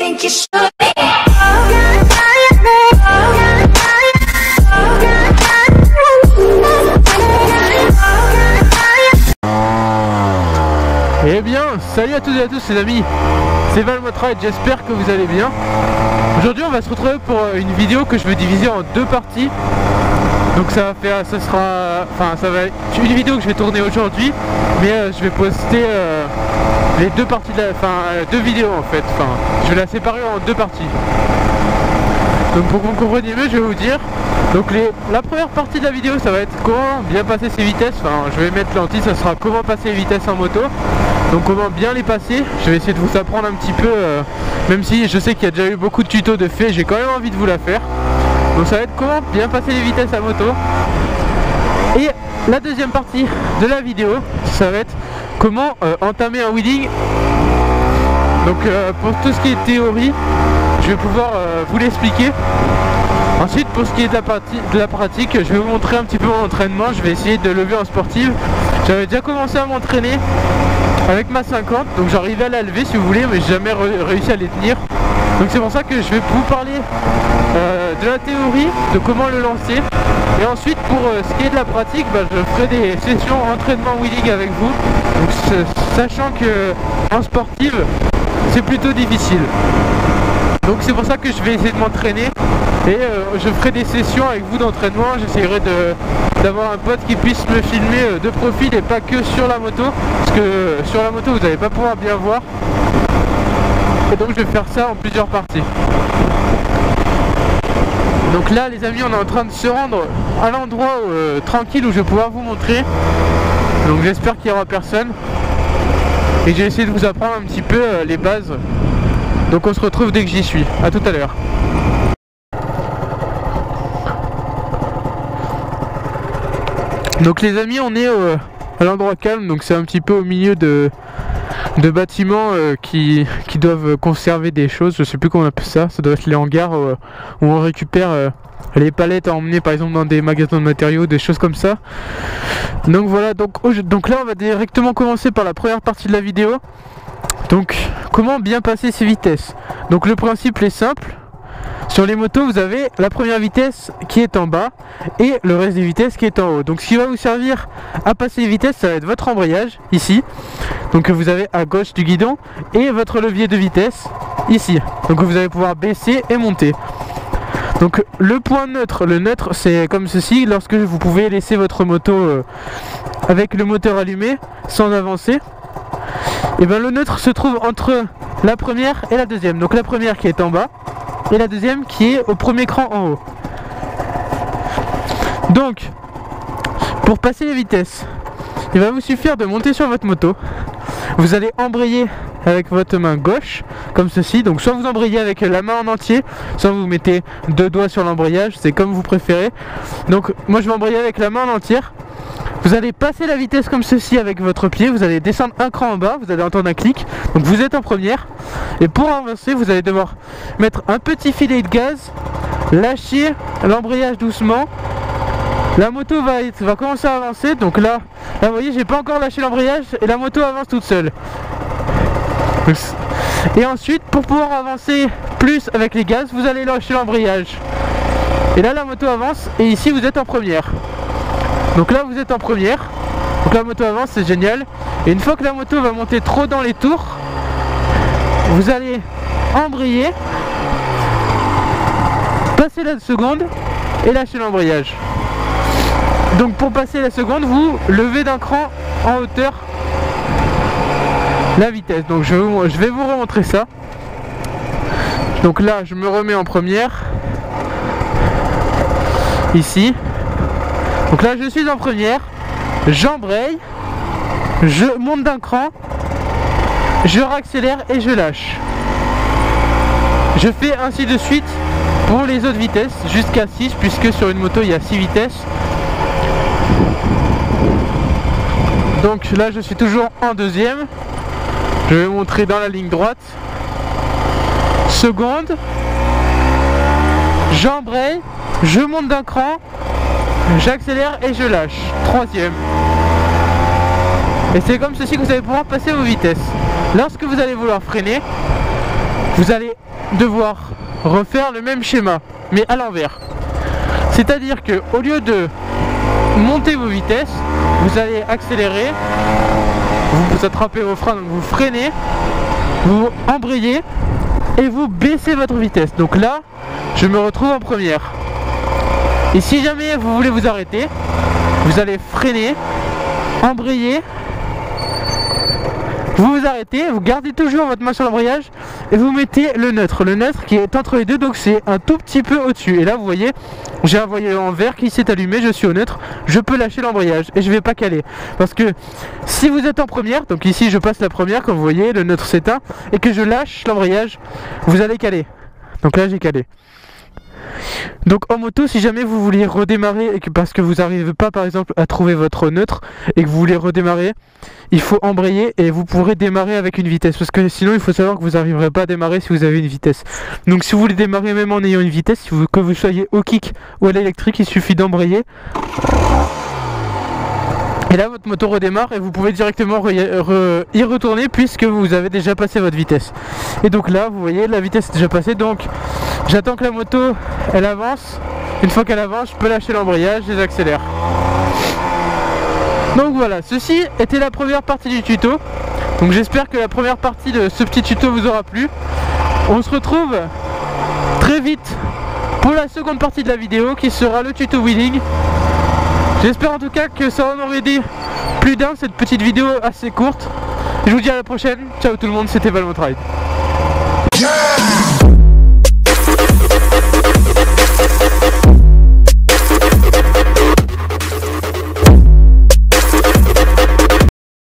think you should. Eh bien, salut à toutes et à tous les amis, c'est Valmotra et j'espère que vous allez bien. Aujourd'hui on va se retrouver pour une vidéo que je vais diviser en deux parties. Donc ça va être une vidéo que je vais tourner aujourd'hui, mais je vais poster les deux parties deux vidéos en fait. Je vais la séparer en deux parties. Donc pour que vous compreniez mieux, je vais vous dire. Donc la première partie de la vidéo, ça va être comment bien passer ses vitesses. Je vais mettre l'anti, ça sera comment passer les vitesses en moto. Donc comment bien les passer. Je vais essayer de vous apprendre un petit peu, même si je sais qu'il y a déjà eu beaucoup de tutos de fait, j'ai quand même envie de vous la faire. Donc ça va être comment bien passer les vitesses à moto. Et la deuxième partie de la vidéo, ça va être comment entamer un wheeling. Donc pour tout ce qui est théorie, je vais pouvoir vous l'expliquer. Ensuite pour ce qui est de la pratique, je vais vous montrer un petit peu mon entraînement. Je vais essayer de lever en sportive. J'avais déjà commencé à m'entraîner avec ma 50, donc j'arrivais à la lever si vous voulez, mais j'ai jamais réussi à les tenir. Donc c'est pour ça que je vais vous parler de la théorie, de comment le lancer. Et ensuite pour ce qui est de la pratique, je ferai des sessions entraînement wheeling avec vous. Donc sachant que en sportive c'est plutôt difficile. Donc c'est pour ça que je vais essayer de m'entraîner. Et je ferai des sessions avec vous d'entraînement. J'essaierai d'avoir un pote qui puisse me filmer de profil et pas que sur la moto, parce que sur la moto vous n'allez pas pouvoir bien voir. Et donc je vais faire ça en plusieurs parties. Donc là les amis, on est en train de se rendre à l'endroit tranquille où je vais pouvoir vous montrer. Donc j'espère qu'il n'y aura personne. Et j'ai essayé de vous apprendre un petit peu les bases. Donc on se retrouve dès que j'y suis. A tout à l'heure. Donc les amis, on est à l'endroit calme, donc c'est un petit peu au milieu de bâtiments qui doivent conserver des choses. Je sais plus comment on appelle ça, ça doit être les hangars où on récupère les palettes à emmener par exemple dans des magasins de matériaux, des choses comme ça. Donc voilà, donc là on va directement commencer par la première partie de la vidéo. Donc comment bien passer ses vitesses. Donc le principe est simple. Sur les motos, vous avez la première vitesse qui est en bas et le reste des vitesses qui est en haut. Donc ce qui va vous servir à passer les vitesses, ça va être votre embrayage ici. Donc vous avez à gauche du guidon et votre levier de vitesse ici. Donc vous allez pouvoir baisser et monter. Donc le point neutre, le neutre c'est comme ceci, lorsque vous pouvez laisser votre moto avec le moteur allumé sans avancer. Et bien le neutre se trouve entre la première et la deuxième. Donc la première qui est en bas et la deuxième qui est au premier cran en haut. Donc pour passer les vitesses, il va vous suffire de monter sur votre moto. Vous allez embrayer avec votre main gauche comme ceci. Donc soit vous embrayez avec la main en entier, soit vous mettez deux doigts sur l'embrayage, c'est comme vous préférez. Donc moi je vais embrayer avec la main en entière. Vous allez passer la vitesse comme ceci avec votre pied, vous allez descendre un cran en bas, vous allez entendre un clic, donc vous êtes en première. Et pour avancer, vous allez devoir mettre un petit filet de gaz, lâcher l'embrayage doucement. La moto va commencer à avancer, donc là vous voyez, j'ai pas encore lâché l'embrayage et la moto avance toute seule. Et ensuite, pour pouvoir avancer plus avec les gaz, vous allez lâcher l'embrayage. Et là la moto avance et ici vous êtes en première. Donc là vous êtes en première, donc la moto avance, c'est génial. Et une fois que la moto va monter trop dans les tours, vous allez embrayer, passer la seconde et lâcher l'embrayage. Donc pour passer la seconde, vous levez d'un cran en hauteur la vitesse. Donc je vais vous remontrer ça. Donc là je me remets en première, ici. Donc là je suis en première, j'embraye, je monte d'un cran, je réaccélère et je lâche. Je fais ainsi de suite pour les autres vitesses jusqu'à 6, puisque sur une moto il y a 6 vitesses. Donc là je suis toujours en deuxième, je vais montrer dans la ligne droite. Seconde, j'embraye, je monte d'un cran, j'accélère et je lâche. Troisième. Et c'est comme ceci que vous allez pouvoir passer vos vitesses. Lorsque vous allez vouloir freiner, vous allez devoir refaire le même schéma, mais à l'envers. C'est-à-dire que au lieu de monter vos vitesses, vous allez accélérer, vous attrapez vos freins, donc vous freinez, vous embrayez et vous baissez votre vitesse. Donc là, je me retrouve en première. Et si jamais vous voulez vous arrêter, vous allez freiner, embrayer, vous vous arrêtez, vous gardez toujours votre main sur l'embrayage et vous mettez le neutre qui est entre les deux, donc c'est un tout petit peu au-dessus. Et là vous voyez, j'ai un voyant vert qui s'est allumé, je suis au neutre, je peux lâcher l'embrayage et je vais pas caler. Parce que si vous êtes en première, donc ici je passe la première, comme vous voyez, le neutre s'éteint, et que je lâche l'embrayage, vous allez caler. Donc là j'ai calé. Donc en moto, si jamais vous voulez redémarrer et que parce que vous n'arrivez pas par exemple à trouver votre neutre et que vous voulez redémarrer, il faut embrayer et vous pourrez démarrer avec une vitesse, parce que sinon il faut savoir que vous n'arriverez pas à démarrer si vous avez une vitesse. Donc si vous voulez démarrer même en ayant une vitesse, que vous soyez au kick ou à l'électrique, il suffit d'embrayer. Et là votre moto redémarre et vous pouvez directement y retourner puisque vous avez déjà passé votre vitesse. Et donc là vous voyez, la vitesse est déjà passée, donc j'attends que la moto elle avance. Une fois qu'elle avance, je peux lâcher l'embrayage et j'accélère. Donc voilà, ceci était la première partie du tuto. Donc j'espère que la première partie de ce petit tuto vous aura plu. On se retrouve très vite pour la seconde partie de la vidéo qui sera le tuto wheeling. J'espère en tout cas que ça en aurait aidé plus d'un, cette petite vidéo assez courte. Je vous dis à la prochaine. Ciao tout le monde, c'était Valmont Ride. Yeah.